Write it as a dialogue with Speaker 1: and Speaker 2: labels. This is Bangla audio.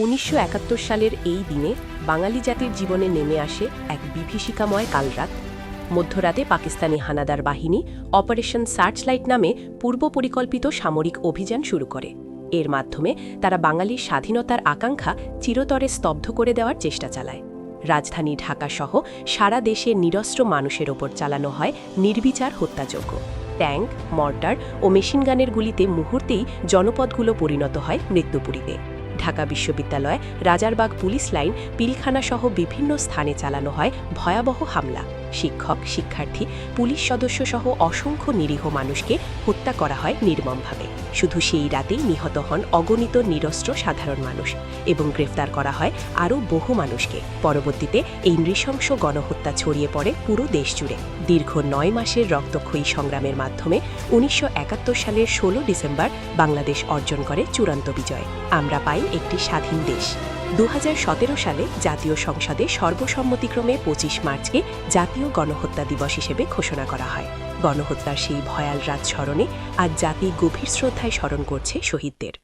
Speaker 1: ১৯৭১ সালের এই দিনে বাঙালি জাতির জীবনে নেমে আসে এক বিভীষিকাময় কালরাত। মধ্যরাতে পাকিস্তানি হানাদার বাহিনী অপারেশন সার্চলাইট নামে পূর্ব পরিকল্পিত সামরিক অভিযান শুরু করে। এর মাধ্যমে তারা বাঙালির স্বাধীনতার আকাঙ্ক্ষা চিরতরে স্তব্ধ করে দেওয়ার চেষ্টা চালায়। রাজধানী ঢাকাসহ সারা দেশে নিরস্ত্র মানুষের ওপর চালানো হয় নির্বিচার হত্যাযজ্ঞ। ট্যাঙ্ক, মর্টার ও মেশিনগানের গুলিতে মুহূর্তেই জনপদগুলো পরিণত হয় মৃত্যুপুরীতে। ঢাকা বিশ্ববিদ্যালয়, রাজারবাগ পুলিশ লাইন, পিলখানাসহ বিভিন্ন স্থানে চালানো হয় ভয়াবহ হামলা। শিক্ষক, শিক্ষার্থী, পুলিশ সদস্যসহ অসংখ্য নিরীহ মানুষকে হত্যা করা হয় নির্মমভাবে। শুধু সেই রাতেই নিহত হন অগণিত নিরস্ত্র সাধারণ মানুষ এবং গ্রেফতার করা হয় আরও বহু মানুষকে। পরবর্তীতে এই নৃশংস গণহত্যা ছড়িয়ে পড়ে পুরো দেশ জুড়ে। দীর্ঘ ৯ মাসের রক্তক্ষয়ী সংগ্রামের মাধ্যমে ১৯৭১ সালের ১৬ ডিসেম্বর বাংলাদেশ অর্জন করে চূড়ান্ত বিজয়। আমরা পাই একটি স্বাধীন দেশ। ২০১৭ সালে জাতীয় সংসদে সর্বসম্মতিক্রমে ২৫ মার্চকে জাতীয় গণহত্যা দিবস হিসেবে ঘোষণা করা হয়। গণহত্যার সেই ভয়াল রাত স্মরণে আজ জাতি গভীর শ্রদ্ধায় স্মরণ করছে শহীদদের।